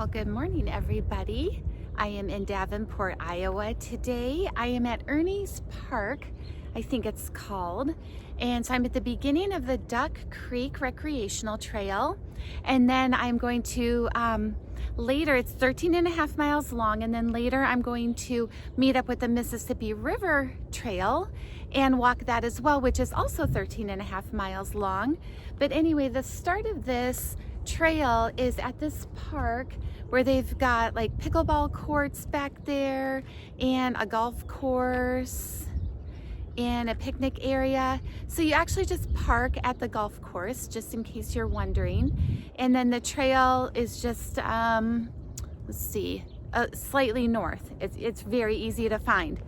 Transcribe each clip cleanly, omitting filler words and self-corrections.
Well, good morning, everybody. I am in Davenport, Iowa today. I am at Ernie's Park, I think it's called. And so I'm at the beginning of the Duck Creek Recreational Trail. And then I'm going to, later, it's 13.5 miles long. And then later I'm going to meet up with the Mississippi River Trail and walk that as well, which is also 13.5 miles long. But anyway, the start of this trail is at this park where they've got like pickleball courts back there and a golf course and a picnic area. So you actually just park at the golf course, just in case you're wondering. And then the trail is just, let's see, slightly north. It's very easy to find.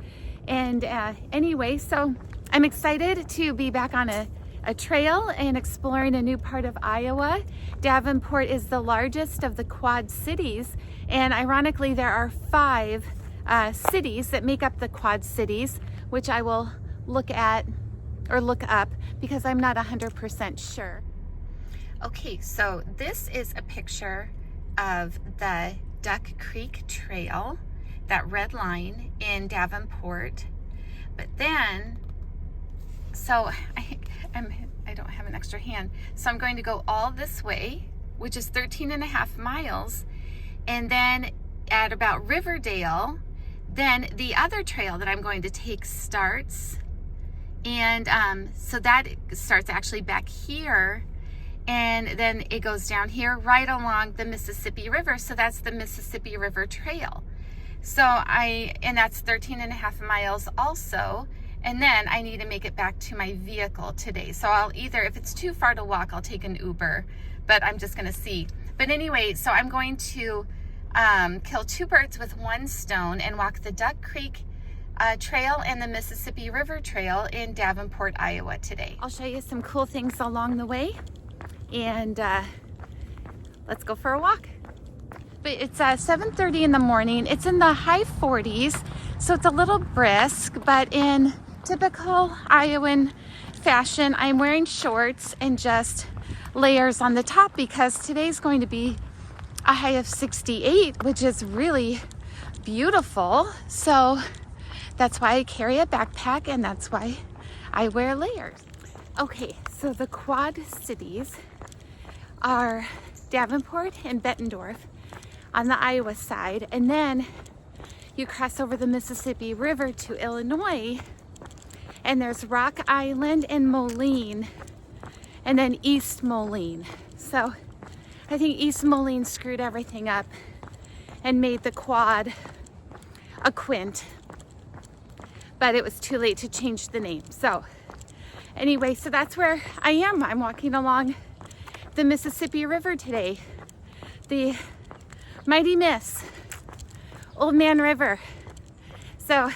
And anyway, so I'm excited to be back on a trail and exploring a new part of Iowa. Davenport is the largest of the Quad Cities, and ironically there are 5 cities that make up the Quad Cities, which I will look at or look up because I'm not 100% sure. Okay, so this is a picture of the Duck Creek Trail, that red line in Davenport. But then, so I don't have an extra hand. So I'm going to go all this way, which is 13.5 miles. And then at about Riverdale, then the other trail that I'm going to take starts. And so that starts actually back here. And then it goes down here right along the Mississippi River. So that's the Mississippi River Trail. So and that's 13.5 miles also. And then I need to make it back to my vehicle today. So I'll either, if it's too far to walk, I'll take an Uber, but I'm just gonna see. But anyway, so I'm going to kill 2 birds with 1 stone and walk the Duck Creek Trail and the Mississippi River Trail in Davenport, Iowa today. I'll show you some cool things along the way, and let's go for a walk. But it's 7:30 in the morning. It's in the high 40s, so it's a little brisk, but in typical Iowan fashion, I'm wearing shorts and just layers on the top because today's going to be a high of 68, which is really beautiful. So that's why I carry a backpack and that's why I wear layers. Okay, so the Quad Cities are Davenport and Bettendorf on the Iowa side, and then you cross over the Mississippi River to Illinois, and there's Rock Island and Moline, and then East Moline. So I think East Moline screwed everything up and made the quad a quint, but it was too late to change the name. So anyway, so that's where I am. I'm walking along the Mississippi River today, the mighty Miss Old Man River. So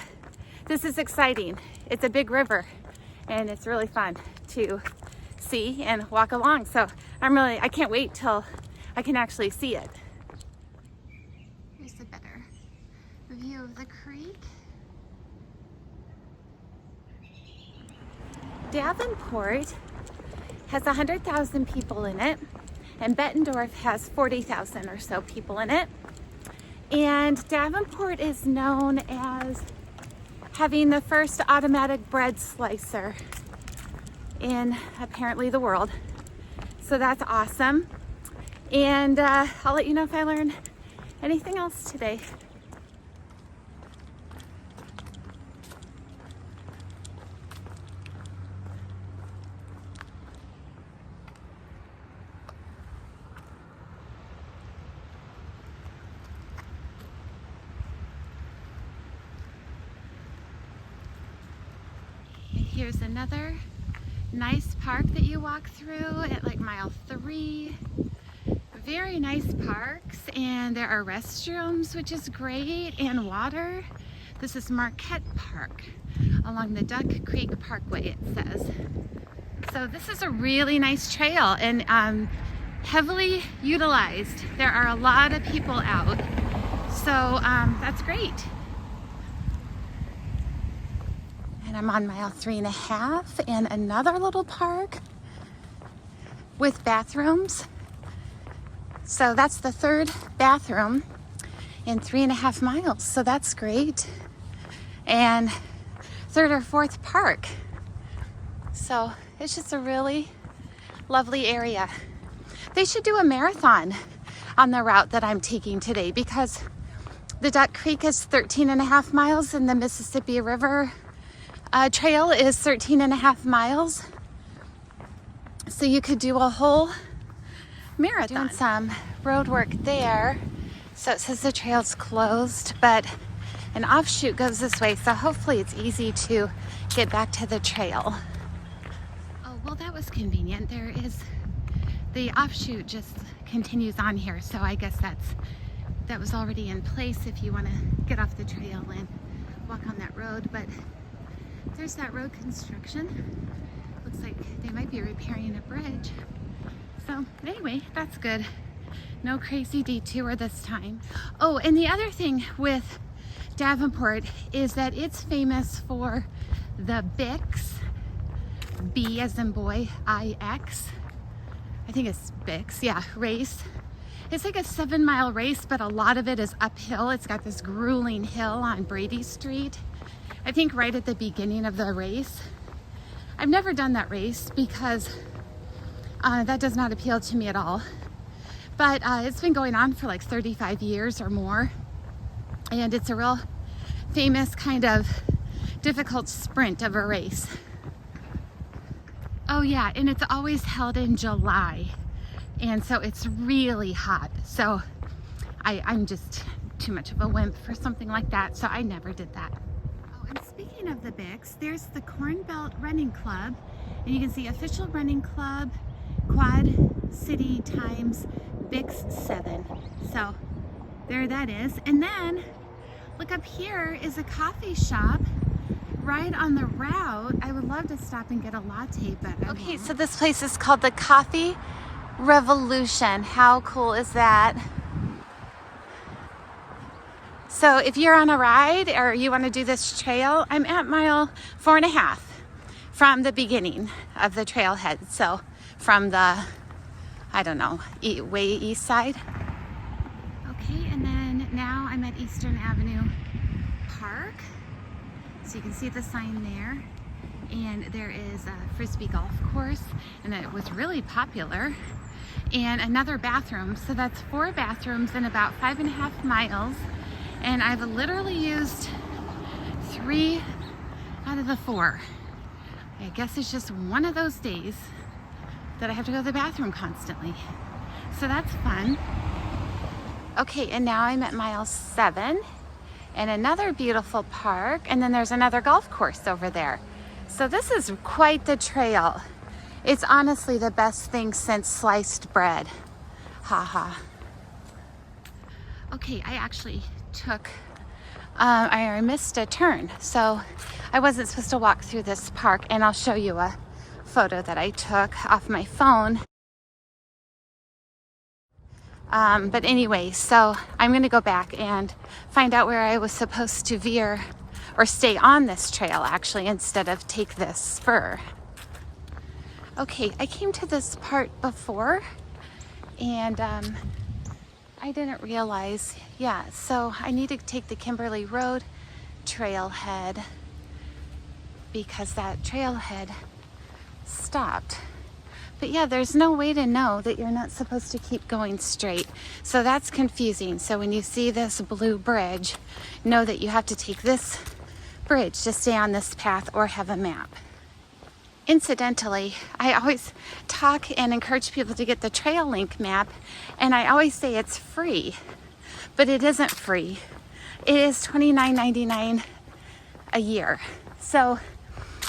this is exciting. It's a big river and it's really fun to see and walk along. So I can't wait till I can actually see it. Here's a better view of the creek. Davenport has 100,000 people in it, and Bettendorf has 40,000 or so people in it. And Davenport is known as having the first automatic bread slicer in apparently the world. So that's awesome. And I'll let you know if I learn anything else today. Here's another nice park that you walk through at like mile 3. Very nice parks, and there are restrooms, which is great, and water. This is Marquette Park along the Duck Creek Parkway, it says. So this is a really nice trail and heavily utilized. There are a lot of people out, so that's great. And I'm on mile 3.5 and another little park with bathrooms. So that's the third bathroom in 3.5 miles. So that's great. And third or fourth park. So it's just a really lovely area. They should do a marathon on the route that I'm taking today, because the Duck Creek is 13.5 miles and the Mississippi River Trail is 13.5 miles. So you could do a whole marathon. Doing some road work there. So it says the trail's closed, but an offshoot goes this way. So hopefully it's easy to get back to the trail. Oh, well, that was convenient. There is, the offshoot just continues on here. So I guess that was already in place if you want to get off the trail and walk on that road. But there's that road construction. Looks like they might be repairing a bridge. So anyway, that's good. No crazy detour this time. Oh, and the other thing with Davenport is that it's famous for the Bix, B as in boy, I-X. I think it's Bix, yeah, race. It's like a 7-mile race, but a lot of it is uphill. It's got this grueling hill on Brady Street. I think right at the beginning of the race. I've never done that race because that does not appeal to me at all. But it's been going on for like 35 years or more. And it's a real famous kind of difficult sprint of a race. Oh yeah, and it's always held in July. And so it's really hot. So I'm just too much of a wimp for something like that. So I never did that. Oh, and speaking of the Bix, there's the Corn Belt Running Club. And you can see official running club, Quad City times Bix 7. So there that is. And then look up here is a coffee shop right on the route. I would love to stop and get a latte, but okay, so this place is called the Coffee Revolution. How cool is that? So if you're on a ride or you want to do this trail, I'm at mile 4.5 from the beginning of the trailhead. So from the, I don't know, way east side. Okay, and then now I'm at Eastern Avenue Park. So you can see the sign there. And there is a Frisbee golf course, and it was really popular. And another bathroom. So that's 4 bathrooms in about 5.5 miles. And I've literally used 3 out of the 4. I guess it's just one of those days that I have to go to the bathroom constantly. So that's fun. Okay, and now I'm at mile 7 and another beautiful park, and then there's another golf course over there. So this is quite the trail. It's honestly the best thing since sliced bread. Haha. Okay, I actually took, I missed a turn. So I wasn't supposed to walk through this park, and I'll show you a photo that I took off my phone. But anyway, so I'm gonna go back and find out where I was supposed to veer or stay on this trail actually, instead of take this spur. Okay, I came to this part before and I didn't realize, yeah, so I need to take the Kimberly Road trailhead because that trailhead stopped. But yeah, there's no way to know that you're not supposed to keep going straight. So that's confusing. So when you see this blue bridge, know that you have to take this bridge to stay on this path or have a map. Incidentally, I always talk and encourage people to get the TrailLink map, and I always say it's free, but it isn't free. It is $29.99 a year. So,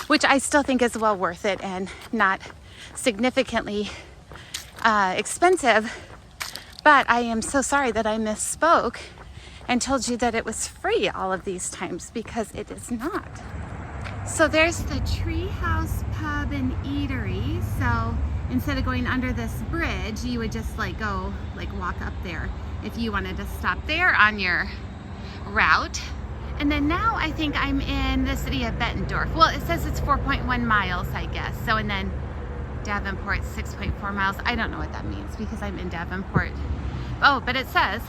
which I still think is well worth it and not significantly expensive, but I am so sorry that I misspoke and told you that it was free all of these times, because it is not. So there's the Treehouse Pub and Eatery. So instead of going under this bridge, you would just walk up there if you wanted to stop there on your route. And then now I think I'm in the city of Bettendorf. Well, it says it's 4.1 miles, I guess. So, and then Davenport 6.4 miles. I don't know what that means because I'm in Davenport. Oh, but it says,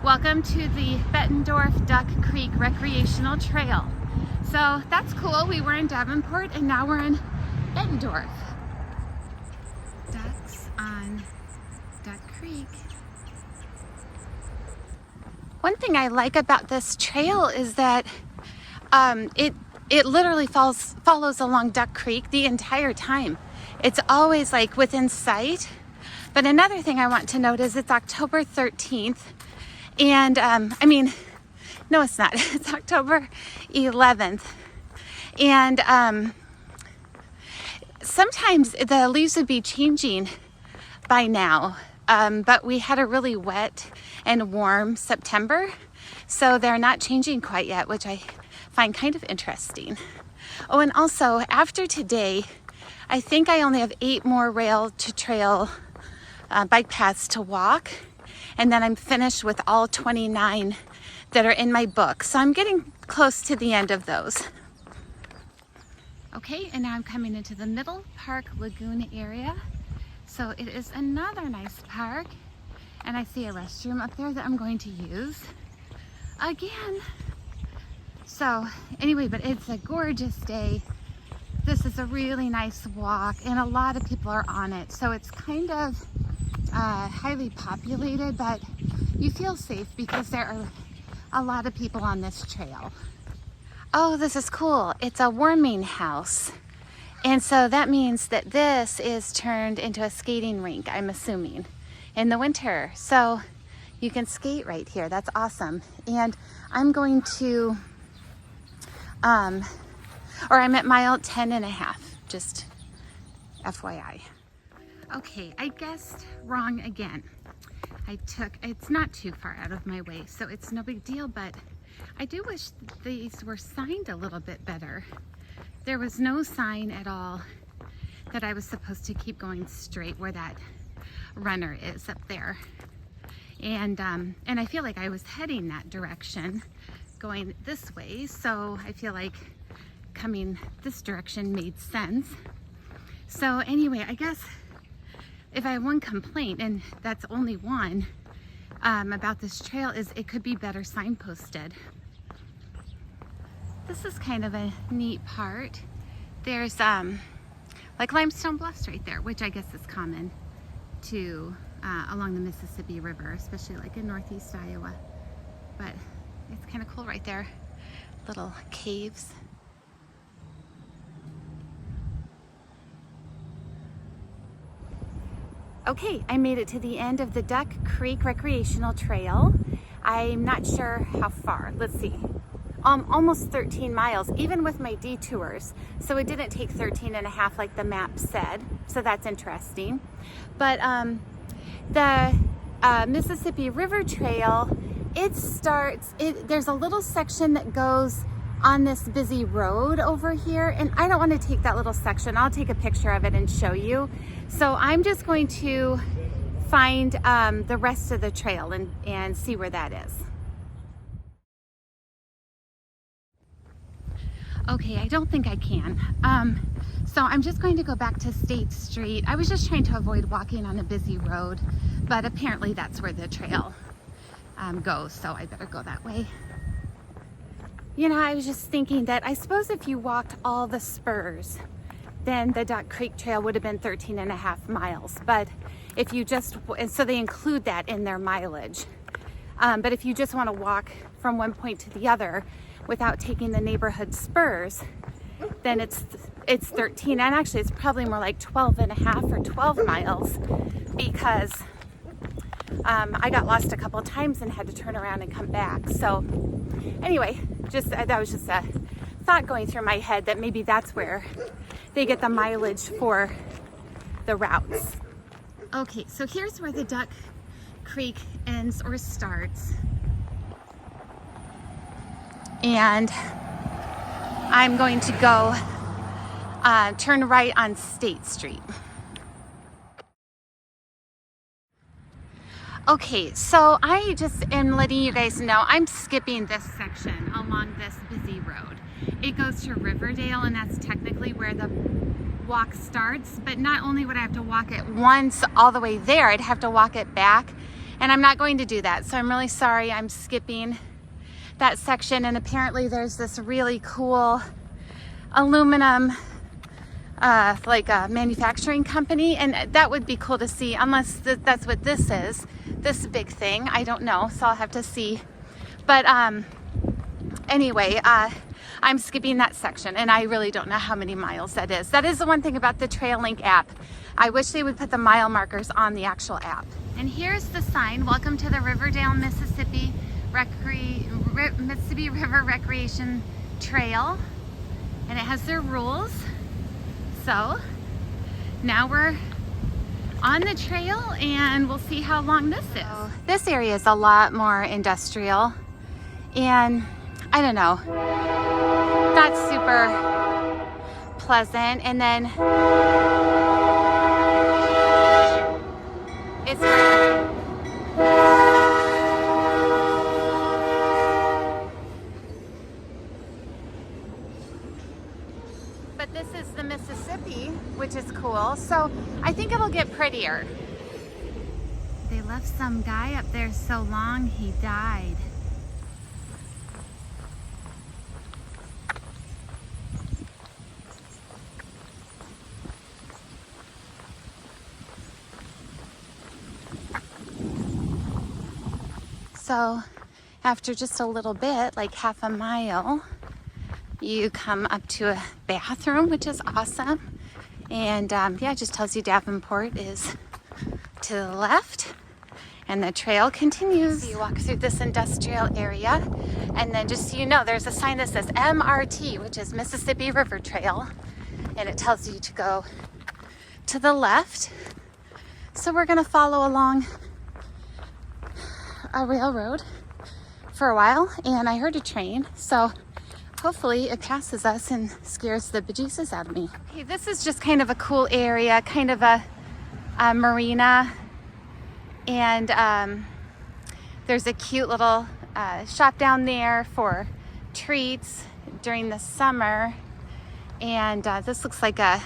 welcome to the Bettendorf Duck Creek Recreational Trail. So that's cool. We were in Davenport and now we're in Bettendorf. Ducks on Duck Creek. One thing I like about this trail is that it literally follows along Duck Creek the entire time. It's always like within sight. But another thing I want to note is it's October 13th. And I mean, no, it's not. It's October 11th. And sometimes the leaves would be changing by now. But we had a really wet and warm September. So they're not changing quite yet, which I find kind of interesting. Oh, and also after today, I think I only have 8 more rail to trail bike paths to walk, and then I'm finished with all 29 that are in my book. So I'm getting close to the end of those. Okay, and now I'm coming into the Middle Park Lagoon area. So it is another nice park, and I see a restroom up there that I'm going to use again. So anyway, but it's a gorgeous day. This is a really nice walk and a lot of people are on it. So it's kind of highly populated, but you feel safe because there are a lot of people on this trail. Oh, this is cool. It's a warming house. And so that means that this is turned into a skating rink, I'm assuming, in the winter. So you can skate right here. That's awesome. And I'm going to, or I'm at mile 10.5, just FYI. Okay, I guessed wrong again. It's not too far out of my way, so it's no big deal, but I do wish these were signed a little bit better. There was no sign at all that I was supposed to keep going straight where that runner is up there. And I feel like I was heading that direction, going this way, so I feel like coming this direction made sense. So anyway, I guess if I have one complaint, and that's only one, about this trail, is it could be better signposted. This is kind of a neat part. There's like limestone bluffs right there, which I guess is common to along the Mississippi River, especially like in northeast Iowa. But it's kind of cool right there. Little caves. Okay, I made it to the end of the Duck Creek Recreational Trail. I'm not sure how far. Let's see. Almost 13 miles, even with my detours. So it didn't take 13.5 like the map said. So that's interesting. But the Mississippi River Trail, there's a little section that goes on this busy road over here, and I don't want to take that little section. I'll take a picture of it and show you. So I'm just going to find the rest of the trail and see where that is. Okay, I don't think I can. So I'm just going to go back to State Street. I was just trying to avoid walking on a busy road, but apparently that's where the trail goes, so I better go that way. You know, I was just thinking that I suppose if you walked all the spurs, then the Duck Creek Trail would have been 13.5 miles. But if you just, and so they include that in their mileage. But if you just want to walk from one point to the other without taking the neighborhood spurs, then it's 13. And actually it's probably more like 12.5 or 12 miles because I got lost a couple of times and had to turn around and come back. So anyway, that was just a thought going through my head that maybe that's where they get the mileage for the routes. Okay, so here's where the Duck Creek ends or starts. And I'm going to go turn right on State Street. Okay, so I just am letting you guys know I'm skipping this section along this busy road. It goes to Riverdale, and that's technically where the walk starts, but not only would I have to walk it once all the way there, I'd have to walk it back, and I'm not going to do that. So I'm really sorry, I'm skipping that section. And apparently there's this really cool aluminum like a manufacturing company, and that would be cool to see, unless that's what this is, this big thing. I don't know, so I'll have to see. But anyway, I'm skipping that section, and I really don't know how many miles that is. That is the one thing about the TrailLink app. I wish they would put the mile markers on the actual app. And here's the sign, welcome to the Riverdale, Mississippi Mississippi River Recreation Trail. And it has their rules. So now we're on the trail, and we'll see how long this is. So this area is a lot more industrial, and I don't know, that's super pleasant. And then it's but this is the Mississippi, which is cool. So I think it'll get prettier. They left some guy up there so long he died. So after just a little bit, like half a mile, you come up to a bathroom, which is awesome. And yeah, it just tells you Davenport is to the left, and the trail continues. So you walk through this industrial area, and then just so you know, there's a sign that says MRT, which is Mississippi River Trail, and it tells you to go to the left. So we're gonna follow along a railroad for a while, and I heard a train, so hopefully it passes us and scares the bejesus out of me. Okay, this is just kind of a cool area, kind of a marina, and there's a cute little shop down there for treats during the summer, and this looks like a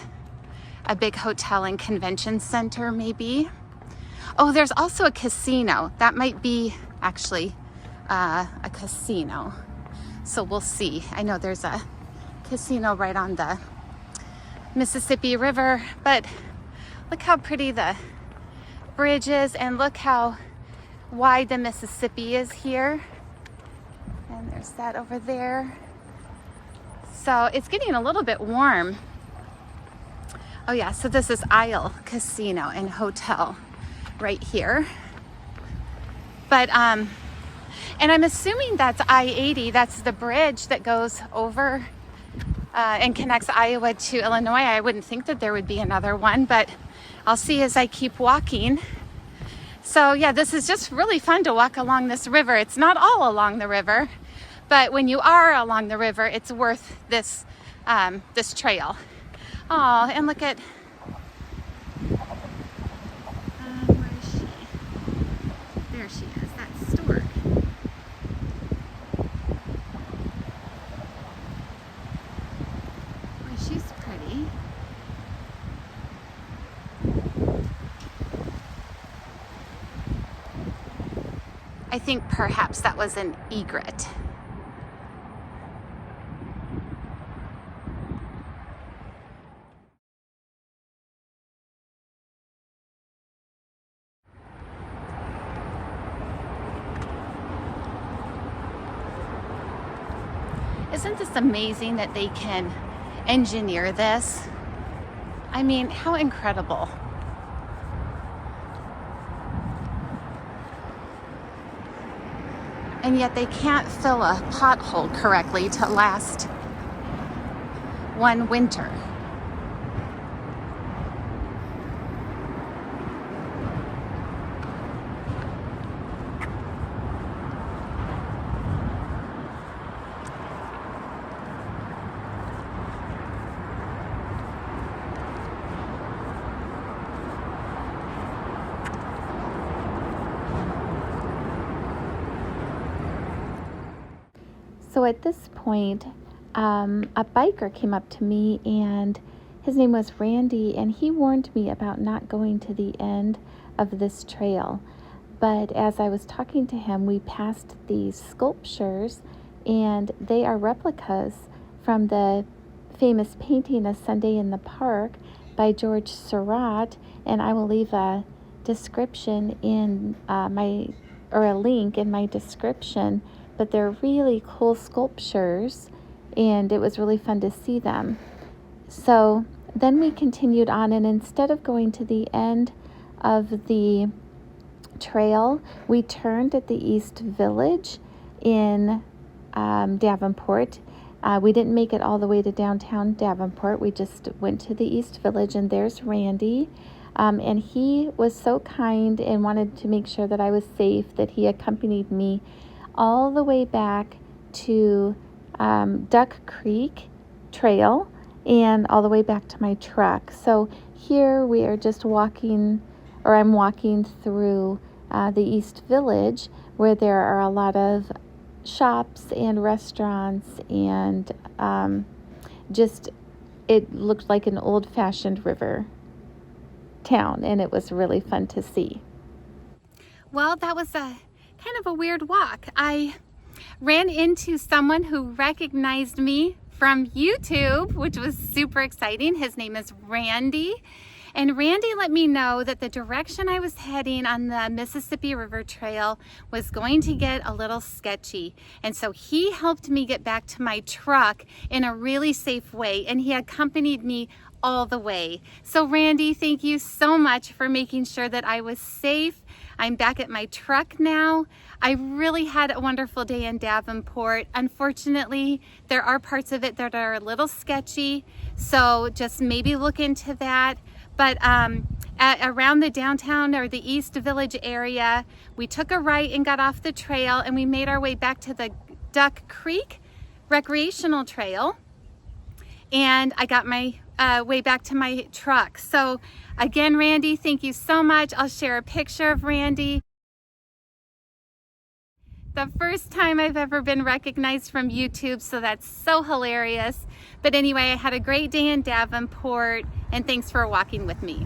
big hotel and convention center maybe. Oh, there's also a casino. That might be actually a casino. So we'll see. I know there's a casino right on the Mississippi River, but look how pretty the bridge is, and look how wide the Mississippi is here. And there's that over there. So it's getting a little bit warm. Oh yeah, so this is Isle Casino and Hotel right here. But and I'm assuming that's I-80. That's the bridge that goes over and connects Iowa to Illinois. I wouldn't think that there would be another one, but I'll see as I keep walking. So yeah, this is just really fun to walk along this river. It's not all along the river, but when you are along the river, it's worth this this trail. Oh, and look at where is she? There she is. That's Stork. Boy, she's pretty. I think perhaps that was an egret. Isn't this amazing that they can engineer this? I mean, how incredible. And yet they can't fill a pothole correctly to last one winter. So at this point, a biker came up to me and His name was Randy, and he warned me about not going to the end of this trail. But as I was talking to him, we passed these sculptures, and they are replicas from the famous painting A Sunday in the Park by George Seurat, and I will leave a description in a link in my description. But they're really cool sculptures, and it was really fun to see them. So then we continued on, and instead of going to the end of the trail, we turned at the East Village in Davenport. We didn't make it all the way to downtown Davenport. We just went to the East Village, and there's Randy. And he was so kind and wanted to make sure that I was safe that he accompanied me all the way back to Duck Creek Trail and all the way back to my truck. So here we are just walking, or I'm walking through the East Village, where there are a lot of shops and restaurants, and just it looked like an old-fashioned river town, and it was really fun to see. Well, that was a kind of a weird walk. I ran into someone who recognized me from YouTube, which was super exciting. His name is Randy. And Randy let me know that the direction I was heading on the Mississippi River Trail was going to get a little sketchy. And so he helped me get back to my truck in a really safe way, and he accompanied me all the way. So Randy, thank you so much for making sure that I was safe. I'm back at my truck now. I really had a wonderful day in Davenport. Unfortunately, there are parts of it that are a little sketchy, so just maybe look into that. But around the downtown or the East Village area, we took a right and got off the trail, and we made our way back to the Duck Creek Recreational Trail. And I got my way back to my truck. So again, Randy, thank you so much. I'll share a picture of Randy. The first time I've ever been recognized from YouTube, so that's so hilarious. But anyway, I had a great day in Davenport, and thanks for walking with me.